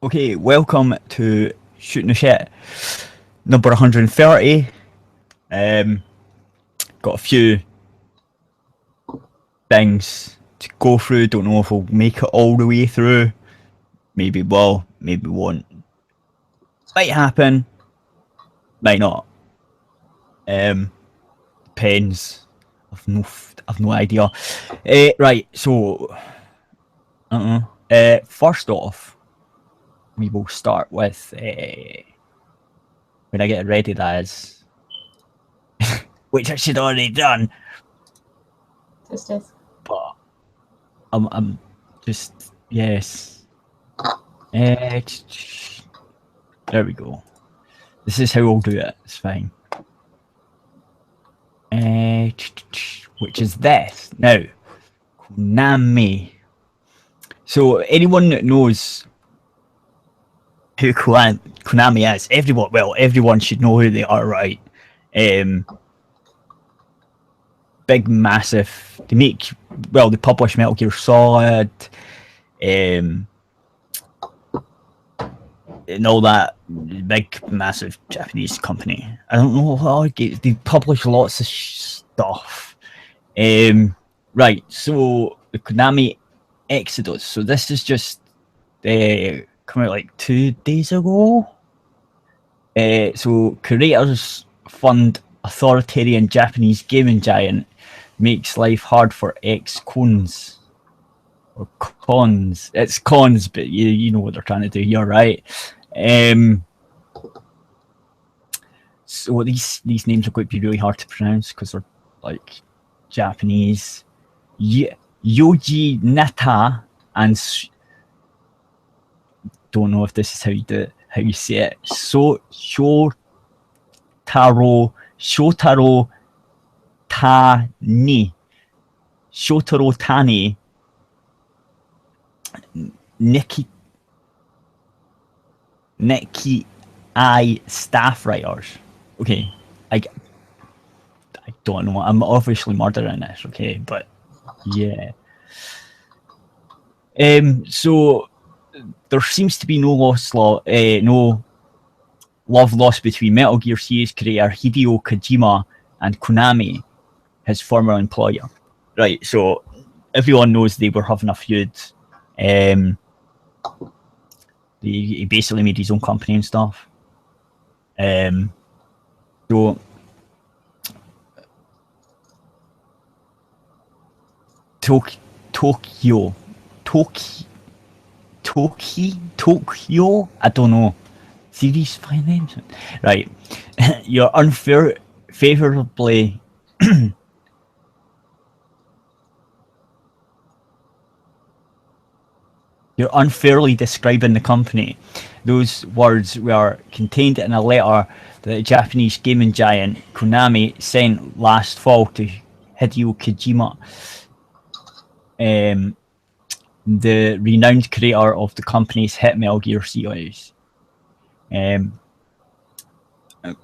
Okay, welcome to Shooting the Shit, number 130. Got a few things to go through. Don't know if we'll make it all the way through. Maybe will, maybe won't. Might happen, might not. Depends. I've no idea. Right, so first off, we will start with when I get ready, that is, which I should already done. Just. But I'm just yes. There we go. This is how we'll do it. It's fine. Which is this now. Konami. So anyone that knows who Konami is, everyone should know who they are, right? Big, massive. They publish Metal Gear Solid, and all that. Big, massive Japanese company. I don't know how they publish lots of stuff. Right, so the Konami Exodus. So this is just come out like 2 days ago. So creators fund authoritarian Japanese gaming giant makes life hard for ex-cons. Or cons. It's cons, but you know what they're trying to do here, right? So these names are going to be really hard to pronounce because they're like Japanese. Yoji Nata and don't know if this is how you say it. Shotaro Tani. Shotaro Tani. Neki I staff writers. Okay. I don't know. I'm obviously murdering this, okay, but yeah. So there seems to be no love lost between Metal Gear series creator Hideo Kojima and Konami, his former employer. Right, so everyone knows they were having a feud. He basically made his own company and stuff. So Tokyo, I don't know. See these fine names, right? You're unfavorably you're unfairly describing the company. Those words were contained in a letter that the Japanese gaming giant Konami sent last fall to Hideo Kojima, the renowned creator of the company's hit Metal Gear series.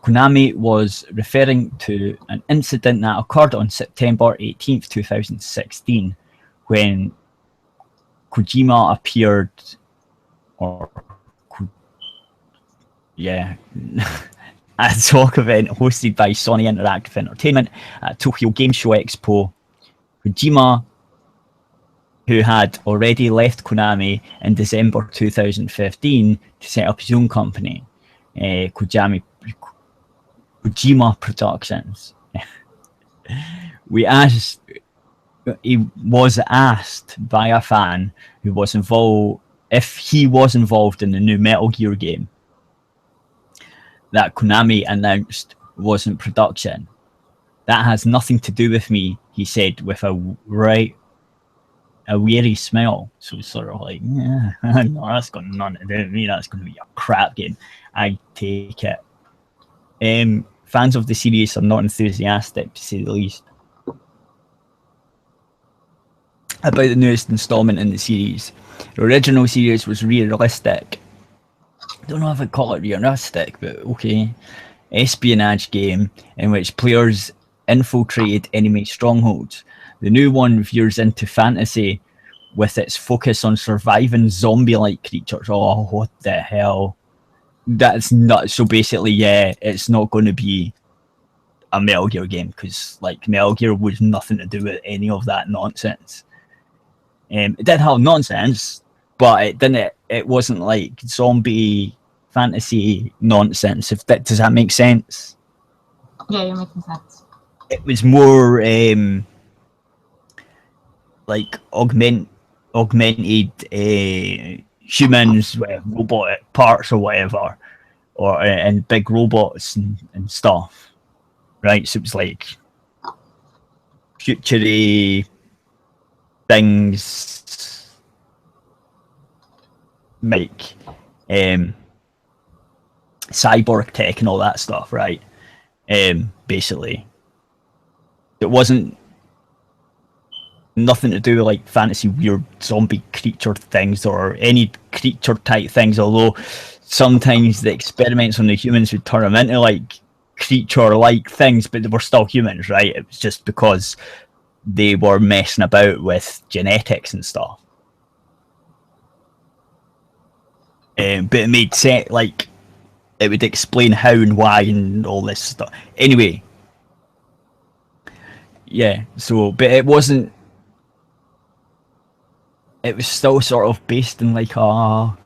Konami was referring to an incident that occurred on September 18th, 2016, when Kojima appeared, at a talk event hosted by Sony Interactive Entertainment at Tokyo Game Show Expo. Kojima, who had already left Konami in December 2015 to set up his own company, Kojima Productions. He was asked by a fan who was involved if he was involved in the new Metal Gear game that Konami announced was in production. That has nothing to do with me, he said with a weary smile. So it's sort of like, no, that's got nothing to do with me. That's going to be a crap game. I take it. Fans of the series are not enthusiastic, to say the least, about the newest installment in the series. The original series was realistic. I don't know if I'd call it realistic, but okay. Espionage game in which players infiltrated enemy strongholds. The new one veers into fantasy with its focus on surviving zombie-like creatures. Oh, what the hell? That's nuts. So basically, yeah, it's not going to be a Metal Gear game, because like Metal Gear was nothing to do with any of that nonsense. It did have nonsense, but it didn't. It wasn't like zombie fantasy nonsense. Does that make sense? Yeah, you're making sense. It was more like augmented humans with robotic parts or whatever, or and big robots and stuff, right? So it was like future-y things, like cyborg tech and all that stuff, right? Basically, it wasn't nothing to do with like fantasy weird zombie creature things or any creature type things, although sometimes the experiments on the humans would turn them into like creature like things, but they were still humans, right? It was just because they were messing about with genetics and stuff. But it made sense, like it would explain how and why and all this stuff. Anyway, yeah, so, but it wasn't, it was still sort of based in like a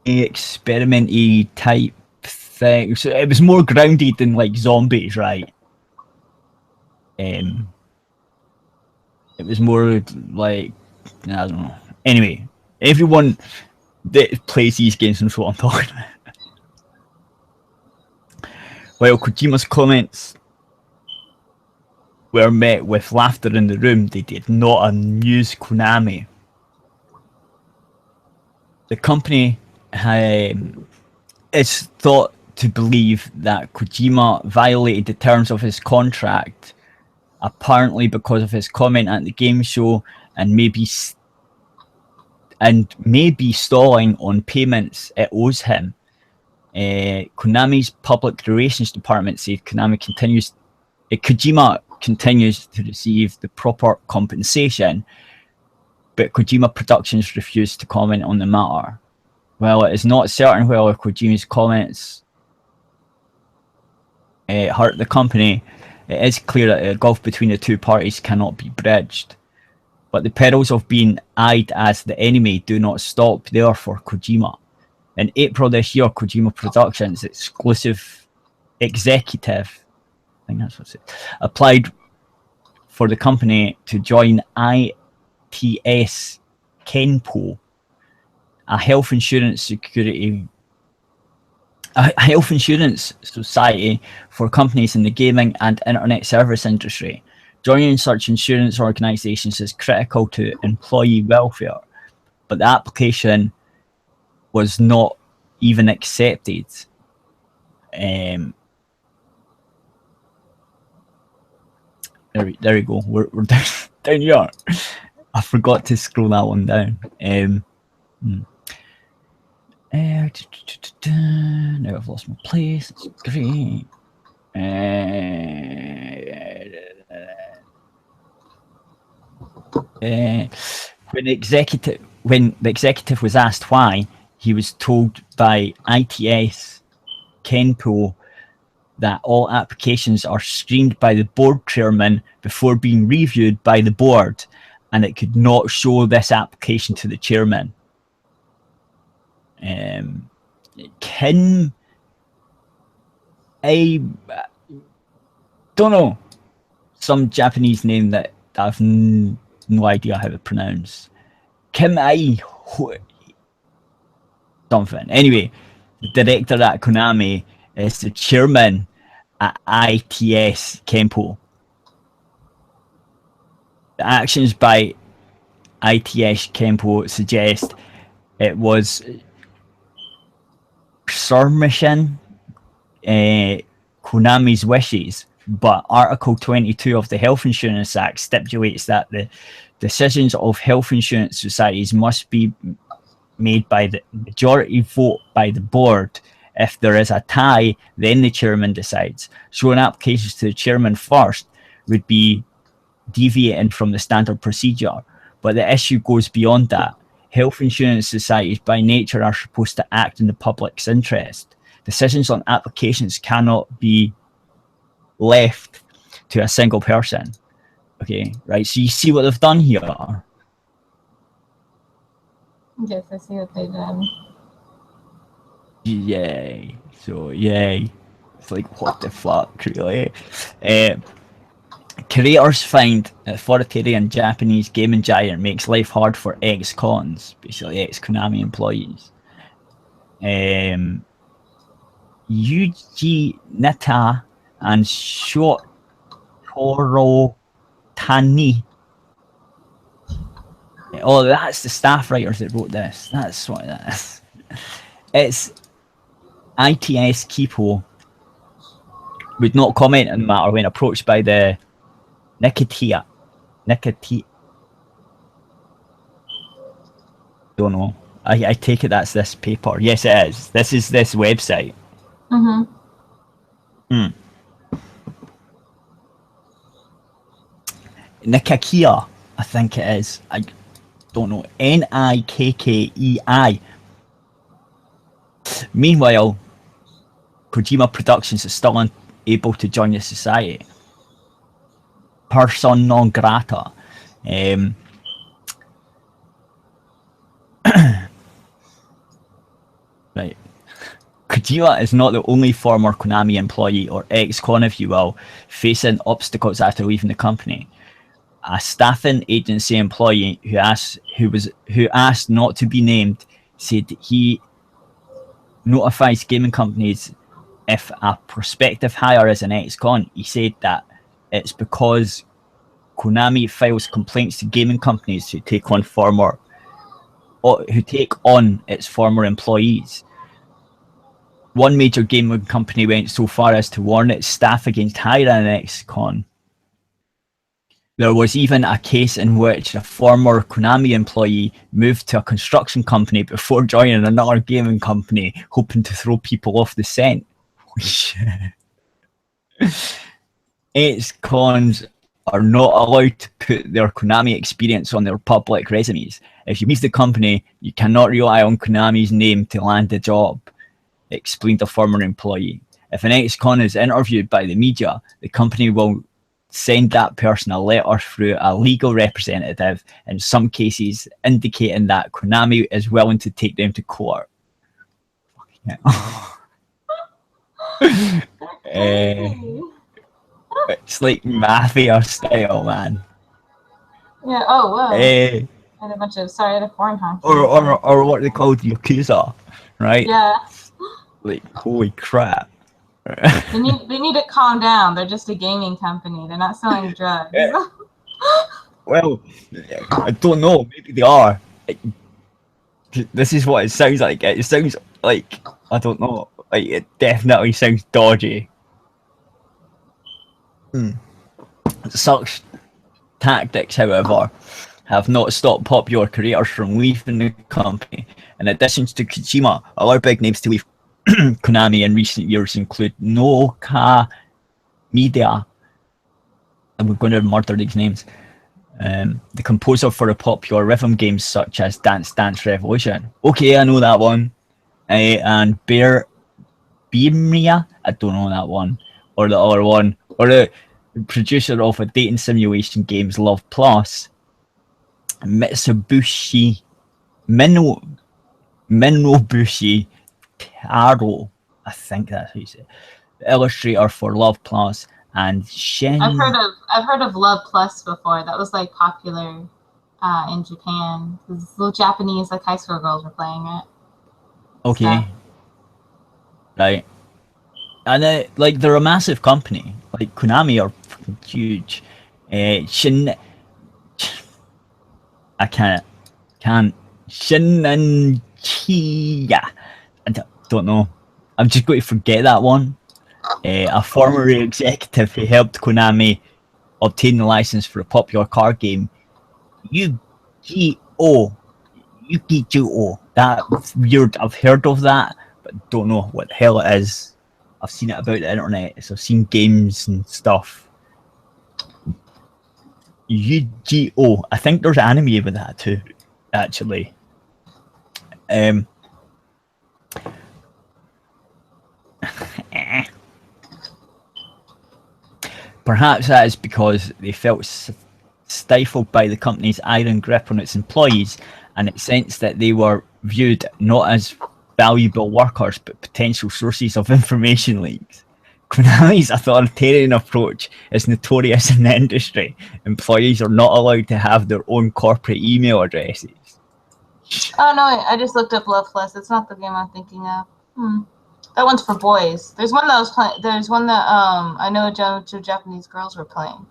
experimenty type thing. So it was more grounded in like zombies, right? It was more like, I don't know. Anyway, everyone that plays these games knows what I'm talking about. While Kojima's comments were met with laughter in the room, they did not amuse Konami. The company is thought to believe that Kojima violated the terms of his contract, apparently because of his comment at the game show and maybe stalling on payments it owes him. Konami's public relations department said Kojima continues to receive the proper compensation, but Kojima Productions refused to comment on the matter. While it is not certain whether Kojima's comments hurt the company, it is clear that the gulf between the two parties cannot be bridged. But the perils of being eyed as the enemy do not stop there for Kojima. In April this year, Kojima Productions exclusive executive, I think that's what it said, applied for the company to join ITS Kenpo, a health insurance society for companies in the gaming and internet service industry. Joining such insurance organizations is critical to employee welfare, but the application was not even accepted. There we go. We're down here. I forgot to scroll that one down. Now I've lost my place. It's great. When the executive was asked why, he was told by ITS Kenpo that all applications are screened by the board chairman before being reviewed by the board, and it could not show this application to the chairman. I don't know, some Japanese name that I've no idea how to pronounce. Something. Anyway, the director at Konami is the chairman at ITS Kenpo. The actions by ITS Kenpo suggest it was permission Konami's wishes, but Article 22 of the Health Insurance Act stipulates that the decisions of health insurance societies must be made by the majority vote by the board. If there is a tie, then the chairman decides. Showing applications to the chairman first would be deviating from the standard procedure. But the issue goes beyond that. Health insurance societies by nature are supposed to act in the public's interest. Decisions on applications cannot be left to a single person. Okay, right, so you see what they've done here? Yes, I see what they did. Yay. So, yay. It's like, what the fuck, really? Creators find authoritarian Japanese gaming giant makes life hard for ex-cons, basically ex-Konami employees. Yuji Neta and Shotaro Tani. Oh, that's the staff writers that wrote this. That's what that is. It's ITS Kipo would not comment on the matter when approached by the Nikitia. Don't know. I take it that's this paper. Yes, it is. This is this website. Nikakia, I think it is. I don't know. Nikkei. Meanwhile, Kojima Productions is still unable to join the society. Person non grata. Right. Kojima is not the only former Konami employee, or ex-con if you will, facing obstacles after leaving the company. A staffing agency employee who asked not to be named said he notifies gaming companies if a prospective hire is an ex-con. He said that it's because Konami files complaints to gaming companies who take on its former employees. One major gaming company went so far as to warn its staff against hiring an ex-con. There was even a case in which a former Konami employee moved to a construction company before joining another gaming company, hoping to throw people off the scent. Ex-cons are not allowed to put their Konami experience on their public resumes. If you leave the company, you cannot rely on Konami's name to land a job, explained a former employee. If an ex-con is interviewed by the media, the company will send that person a letter through a legal representative, in some cases indicating that Konami is willing to take them to court. Yeah. It's like mafia style, man. Yeah. Oh, wow. I had a bunch of foreign honky. Or what they called Yakuza, right? Yeah. Like, holy crap. They need to calm down. They're just a gaming company. They're not selling drugs. Well, I don't know. Maybe they are. This is what it sounds like. It sounds like, I don't know. Like, it definitely sounds dodgy. Such tactics, however, have not stopped popular creators from leaving the company. In addition to Kojima, other big names to leave Konami in recent years include Noka Media, and we're going to murder these names. The composer for the popular rhythm games such as Dance Dance Revolution. Okay, I know that one. And Beermia, I don't know that one. Or the other one. Or the producer of a dating simulation games Love Plus. Minobushi Taro, I think that's how you say it. The illustrator for Love Plus, and Shin. I've heard of Love Plus before. That was like popular in Japan. These little Japanese high school girls were playing it. Okay. So. Right. And they're a massive company. Like Konami are huge. Shin. I can't. Shinanchiya. I don't know. I'm just going to forget that one. A former executive who helped Konami obtain the license for a popular card game, Yu-Gi-Oh! That's weird. I've heard of that, but don't know what the hell it is. I've seen it about the internet, so I've seen games and stuff. Yu-Gi-Oh! I think there's anime with that too, actually. Perhaps that is because they felt stifled by the company's iron grip on its employees, and it sensed that they were viewed not as valuable workers but potential sources of information leaks. Konami's authoritarian approach is notorious in the industry. Employees are not allowed to have their own corporate email addresses. Oh no, I just looked up Love Plus. It's not the game I'm thinking of. That one's for boys. There's one that was playing. There's one that I know two Japanese girls were playing.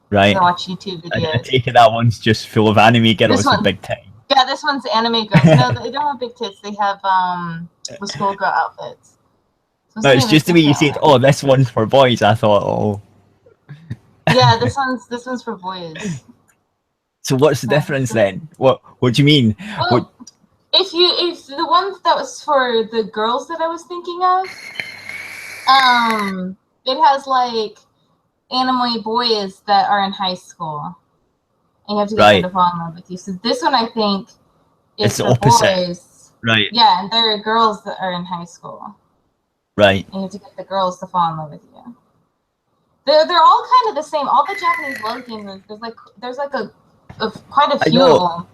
Right. I watch YouTube videos. I take it that one's just full of anime girls with big tits. Yeah, this one's anime girls. No, they don't have big tits. They have schoolgirl outfits. So no, it's just the way you said, "Oh, this one's for boys." I thought, "Oh." Yeah, this one's for boys. So what's the difference then? What do you mean? Well, if the one that was for the girls that I was thinking of, it has like anime boys that are in high school, and you have to get them to fall in love with you. So this one I think is for boys, right? Yeah, and there are girls that are in high school, right? And you have to get the girls to fall in love with you. They're all kind of the same. All the Japanese love games, there's like quite a few of them.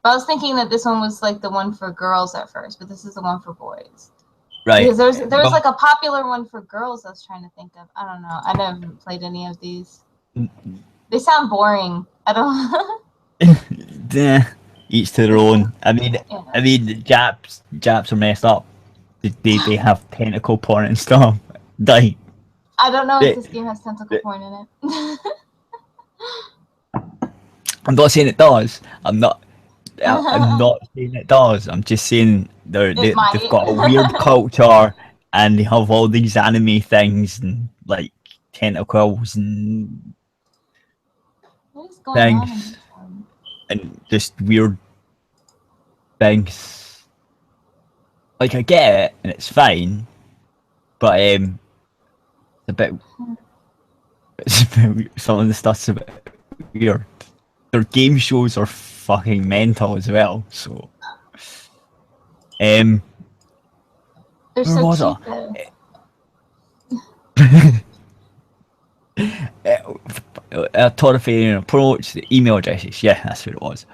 But I was thinking that this one was like the one for girls at first, but this is the one for boys. Right. Because there was like a popular one for girls I was trying to think of. I don't know. I never played any of these. They sound boring. I don't. Each to their own. I mean, the Japs are messed up. They have tentacle porn and stuff. Like, I don't know if this game has tentacle porn in it. I'm not saying it does. I'm not saying it does. I'm just saying they've got a weird culture, and they have all these anime things and like tentacles and things, and just weird things. Like, I get it, and it's fine, but it's a bit some of the stuff's a bit weird. Their game shows are fucking mental as well. So, they're so authoritarian approach, the email addresses. Yeah, that's what it was.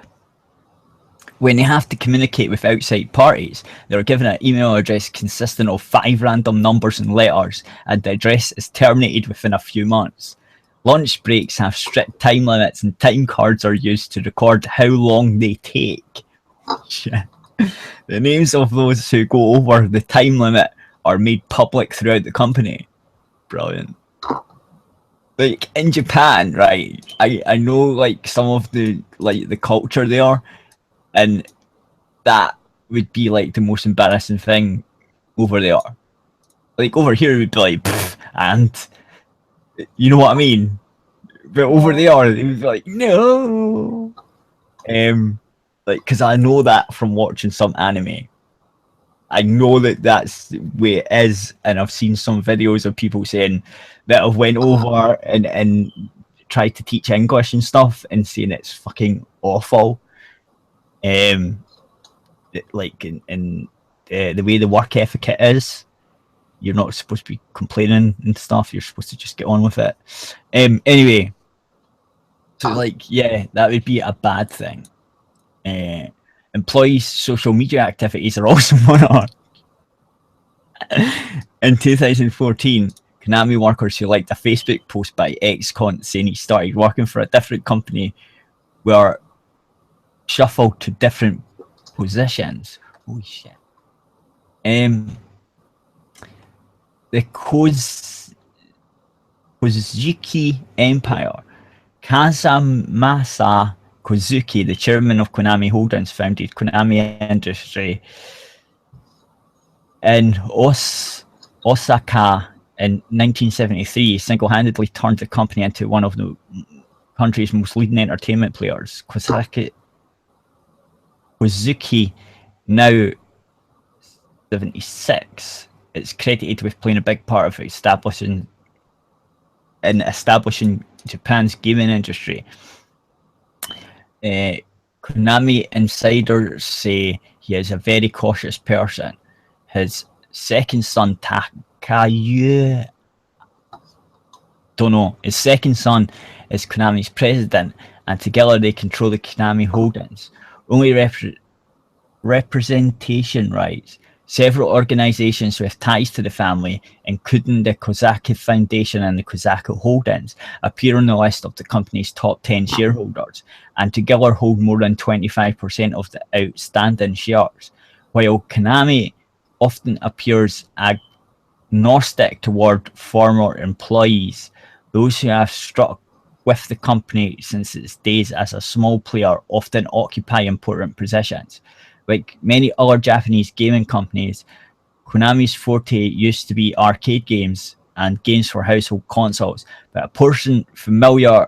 When they have to communicate with outside parties, they're given an email address consisting of 5 random numbers and letters, and the address is terminated within a few months. Lunch breaks have strict time limits, and time cards are used to record how long they take. The names of those who go over the time limit are made public throughout the company. Brilliant. Like, in Japan, right, I know like some of the culture there, and that would be like the most embarrassing thing over there. Like, over here it would be like, and you know what I mean? But over there, they would be like, no. Like, because I know that from watching some anime. I know that that's the way it is, and I've seen some videos of people saying that have went over and tried to teach English and stuff, and saying it's fucking awful. Like in the way the work ethic is. You're not supposed to be complaining and stuff. You're supposed to just get on with it. Anyway, so like, yeah, that would be a bad thing. Employees' social media activities are also monitored. In 2014, Konami workers who liked a Facebook post by ex-con saying he started working for a different company were shuffled to different positions. Holy shit. The Kozuki Empire. Kazamasa Kozuki, the chairman of Konami Holdings, founded Konami Industry in Osaka in 1973. Single-handedly turned the company into one of the country's most leading entertainment players. Kozuki, now 76, it's credited with playing a big part of establishing Japan's gaming industry. Konami insiders say he is a very cautious person. His second son, Takayu, his second son is Konami's president, and together they control the Konami holdings. Only representation rights. Several organizations with ties to the family, including the Kozaki Foundation and the Kozaki Holdings, appear on the list of the company's top 10 shareholders, and together hold more than 25% of the outstanding shares. While Konami often appears agnostic toward former employees, those who have struck with the company since its days as a small player often occupy important positions. Like many other Japanese gaming companies, Konami's forte used to be arcade games and games for household consoles. But a person familiar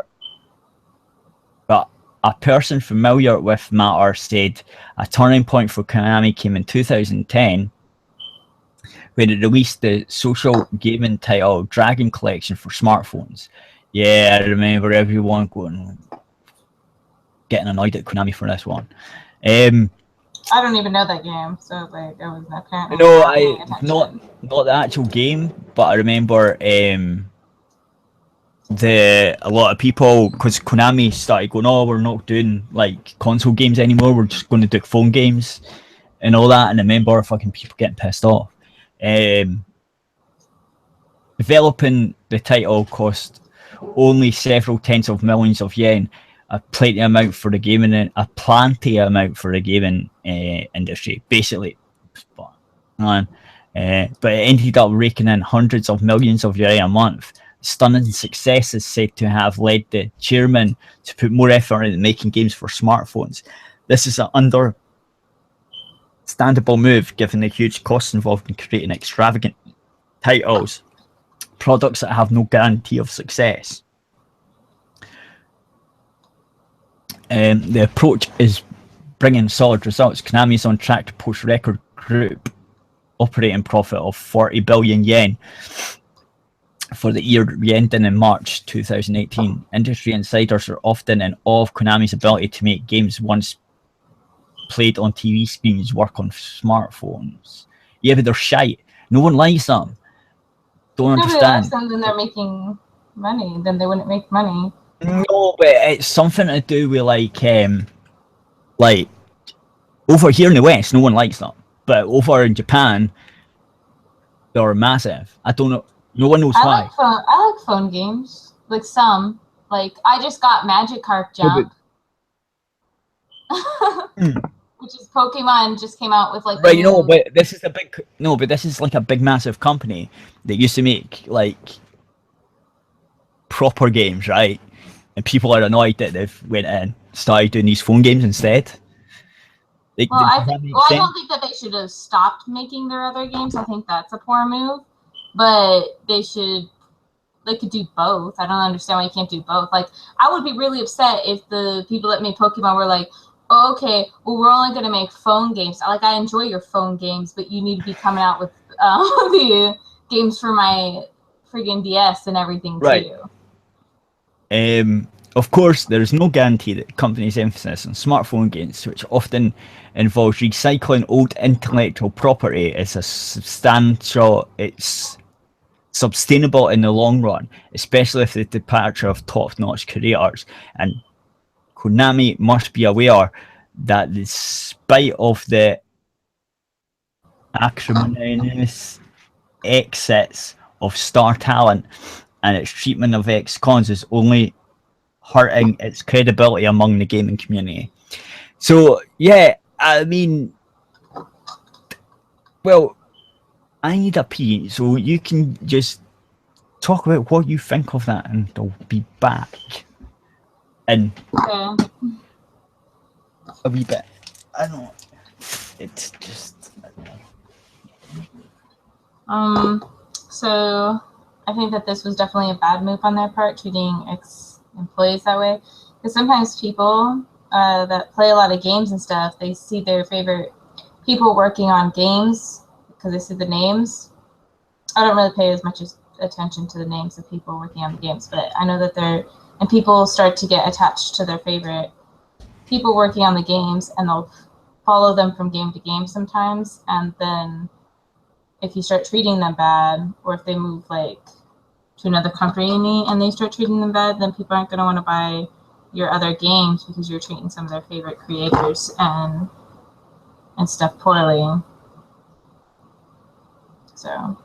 with matters said a turning point for Konami came in 2010 when it released the social gaming title Dragon Collection for smartphones. Yeah, I remember everyone getting annoyed at Konami for this one. I don't even know that game, so like I was apparently not the actual game, but I remember a lot of people, because Konami started going, oh, we're not doing like console games anymore, we're just going to do phone games and all that, and I remember fucking people getting pissed off. Developing the title cost only several tens of millions of yen, a plenty amount for the gaming industry, basically. But it ended up raking in hundreds of millions of yen a month. Stunning success is said to have led the chairman to put more effort into making games for smartphones. This is an understandable move given the huge costs involved in creating extravagant titles, products that have no guarantee of success. The approach is bringing solid results. Konami is on track to post record group operating profit of 40 billion yen for the year ending in March 2018. Industry insiders are often in awe of Konami's ability to make games once played on TV screens work on smartphones. Yeah, but they're shite. No one likes them. Don't understand. Nobody likes them, then they're making money. Then they wouldn't make money. No, but it's something to do with like over here in the West, no one likes them, but over in Japan, they're massive. I don't know. No one knows why. I like phone games. Like some. Like I just got Magic Carp Jump, which is Pokemon just came out with like. Right, but this is this is like a big massive company that used to make like proper games, right? And people are annoyed that they've went and started doing these phone games instead. I don't think that they should have stopped making their other games. I think that's a poor move. But they could do both. I don't understand why you can't do both. Like, I would be really upset if the people that made Pokemon were like, oh, okay, well, we're only going to make phone games. Like, I enjoy your phone games, but you need to be coming out with the games for my friggin' DS and everything, right. Too. Of course, there is no guarantee that the company's emphasis on smartphone games, which often involves recycling old intellectual property, is sustainable in the long run, especially with the departure of top-notch creators. And Konami must be aware that despite of the acrimonious exits of star talent and its treatment of ex-cons is only hurting its credibility among the gaming community. So, yeah, I mean, well, I need a pee, so you can just talk about what you think of that, and I'll be back in a wee bit. I don't know. It's just... So I think that this was definitely a bad move on their part, treating ex-employees that way. Because sometimes people that play a lot of games and stuff, they see their favorite people working on games because they see the names. I don't really pay as much attention to the names of people working on the games, but I know that and people start to get attached to their favorite people working on the games, and they'll follow them from game to game sometimes. And then if you start treating them bad, or if they move like to another company and they start treating them bad, then people aren't going to want to buy your other games because you're treating some of their favorite creators and stuff poorly. So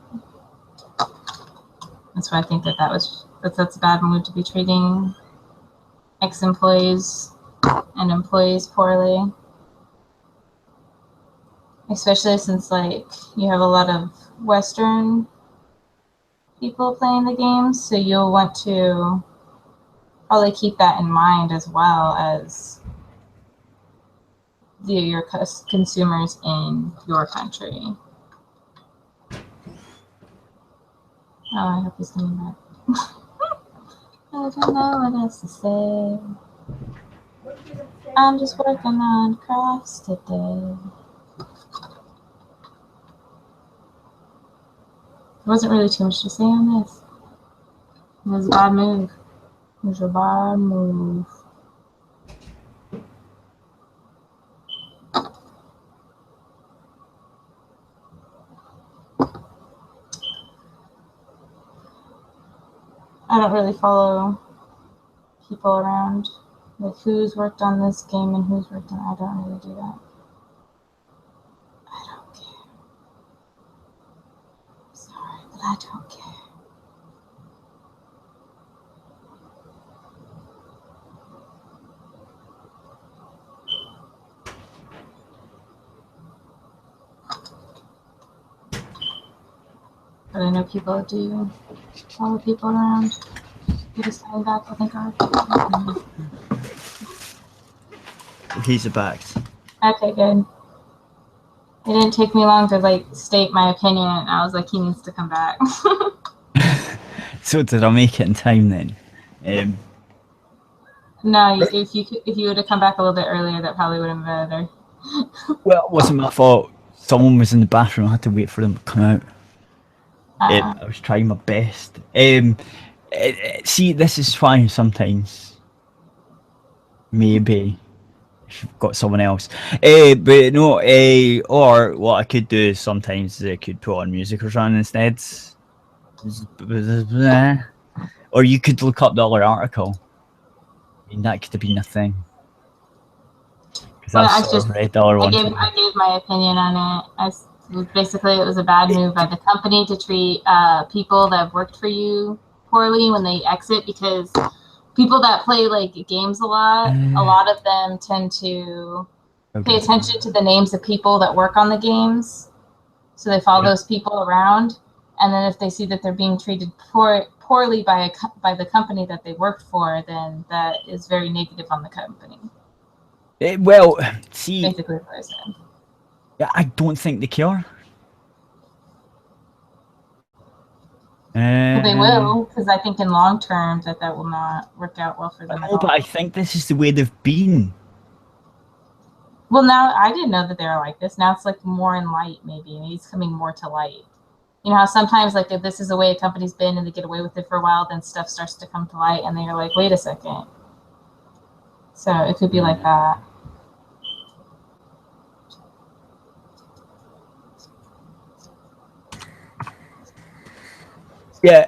that's why I think that's a bad move, to be treating ex-employees and employees poorly. Especially since like you have a lot of Western people playing the games, so you'll want to probably keep that in mind as well as your consumers in your country. Oh, I hope he's coming back. I don't know what else to say. I'm just working on crafts today. There wasn't really too much to say on this. It was a bad move. It was a bad move. I don't really follow people around, like who's worked on this game and who's worked on. I don't really do that. I don't care. Sorry, but I don't care. But I know people do follow people around. He just coming back, I think. He's back. Okay, good. It didn't take me long to like state my opinion. I was like, he needs to come back. So did I make it in time then? No, if you would have come back a little bit earlier, that probably would have been better. Well, it wasn't my fault. Someone was in the bathroom. I had to wait for them to come out. I was trying my best. See, this is why sometimes maybe if you've got someone else. But no, or what I could do is sometimes I could put on music or something instead. Or you could look up the other article. I mean, that could have been a thing. Well, I gave my opinion on it. Basically, it was a bad move by the company to treat people that have worked for you poorly when they exit, because people that play like games a lot of them tend to pay attention to the names of people that work on the games, so they follow those people around, and then if they see that they're being treated poorly by the company that they worked for, then that is very negative on the company. Well, see, basically what I said. Yeah, I don't think they care. Well, they will, because I think in long term that will not work out well for them at all. But I think this is the way they've been. Well, now I didn't know that they were like this. Now it's like more in light, maybe. Maybe it's coming more to light. You know how sometimes like if this is the way a company's been and they get away with it for a while, then stuff starts to come to light and they're like, wait a second. So it could be like that. Yeah,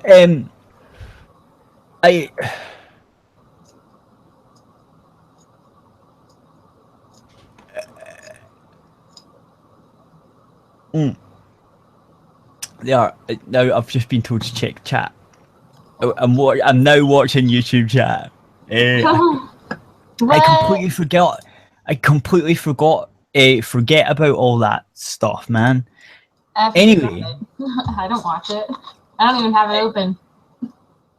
Yeah, now I've just been told to check chat. I'm now watching YouTube chat. I completely forgot. Forget about all that stuff, man. Anyway, I don't watch it. I don't even have it open.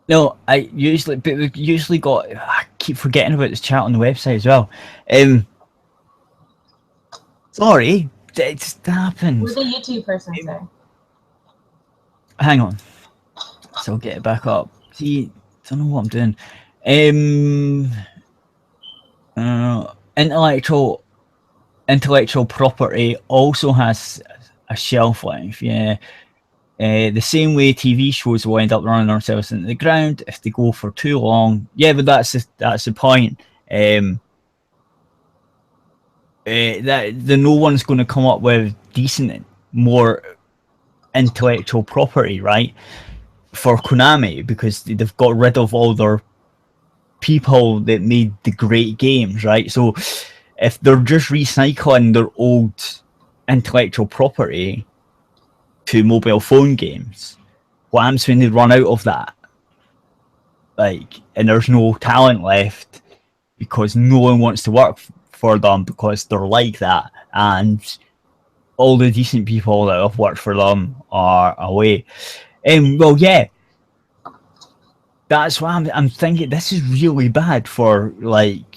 No, I usually got. I keep forgetting about this chat on the website as well. Sorry, it just happens. What did the YouTube person say? Hang on. So I'll get it back up. See, don't know what I'm doing. Intellectual property also has a shelf life. Yeah. The same way TV shows will end up running themselves into the ground if they go for too long. Yeah, but that's the point. That no one's going to come up with decent, more intellectual property, right? For Konami, because they've got rid of all their people that made the great games, right? So if they're just recycling their old intellectual property to mobile phone games, what happens when they run out of that? Like, and there's no talent left because no one wants to work for them because they're like that, and all the decent people that have worked for them are away. Well, yeah, that's why I'm thinking this is really bad for like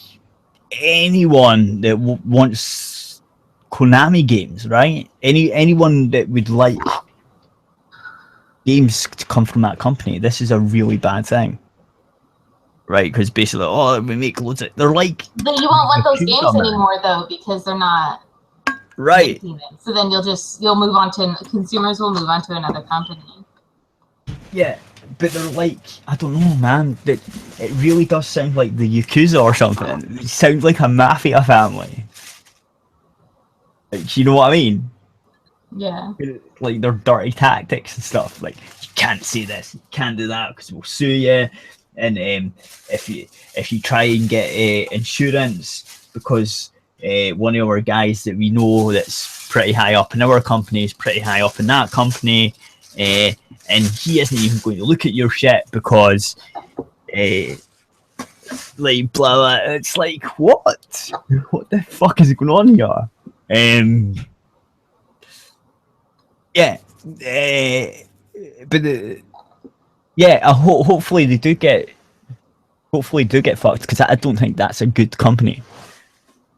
anyone that wants Konami games, right? Anyone that would like games to come from that company. This is a really bad thing, right? Because basically, we make loads of. They're like. But you won't want those games anymore, though, because they're not. Right. So then you'll move on to consumers will move on to another company. Yeah, but they're like, I don't know, man. It really does sound like the Yakuza or something. It sounds like a mafia family. Like, you know what I mean? Yeah. Like their dirty tactics and stuff. Like, you can't say this, you can't do that because we'll sue you. And if you try and get insurance because one of our guys that we know that's pretty high up in our company is pretty high up in that company, and he isn't even going to look at your shit because like blah blah. It's like, what the fuck is going on here? Yeah, but yeah, hopefully they do get fucked, because I don't think that's a good company.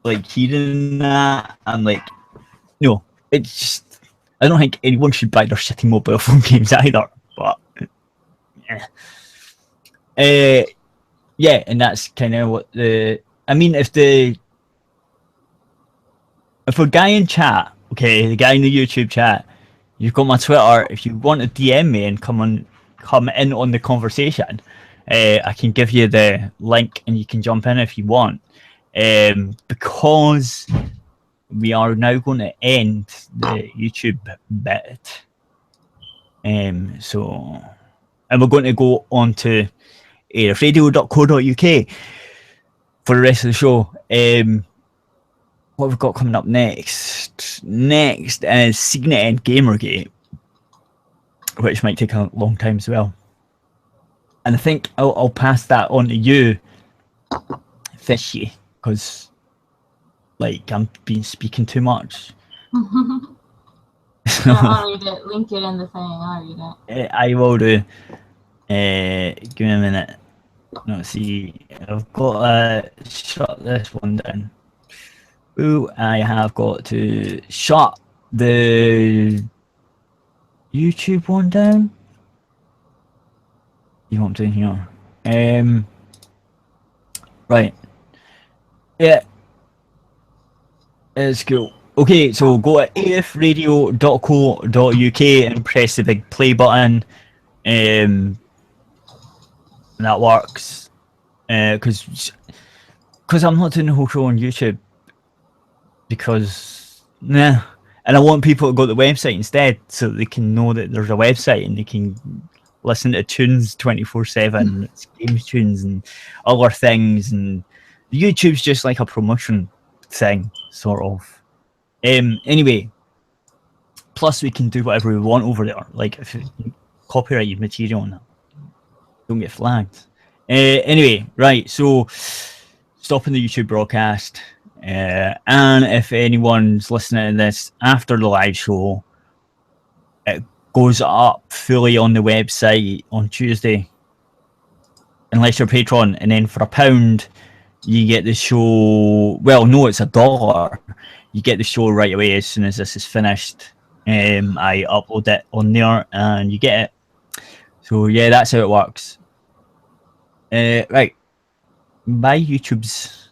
Like, hearing that, I'm like, no, it's just, I don't think anyone should buy their shitty mobile phone games either. But yeah, and that's kind of what I mean, if a guy in chat, okay, the guy in the YouTube chat, you've got my Twitter. If you want to DM me and come in on the conversation, I can give you the link and you can jump in if you want. Because we are now going to end the YouTube bit. And we're going to go on to aerithradio.co.uk for the rest of the show. What we've got coming up next? Next is Signet and Gamergate, which might take a long time as well. And I think I'll pass that on to you, Fishy, because like I'm been speaking too much. I'll read it. Link it in the thing. I'll read it. I will do. Give me a minute. Let's see. I've got to shut this one down. Ooh, I have got to shut the YouTube one down. You know what I'm doing here? Right. Yeah. It's cool. Okay, so go to aerithradio.co.uk and press the big play button. And that works. Because I'm not doing the whole show on YouTube. Because, and I want people to go to the website instead so they can know that there's a website and they can listen to tunes 24/7. It's games tunes and other things, and YouTube's just like a promotion thing, sort of. Anyway, plus we can do whatever we want over there. Like, if copyrighted material on that, don't get flagged. Anyway, right, so stopping the YouTube broadcast. And if anyone's listening to this after the live show, it goes up fully on the website on Tuesday, unless you're Patreon, and then for £1 you get the show. Well, no, it's $1. You get the show right away as soon as this is finished. I upload it on there and you get it. So yeah, that's how it works. Right, bye YouTubes.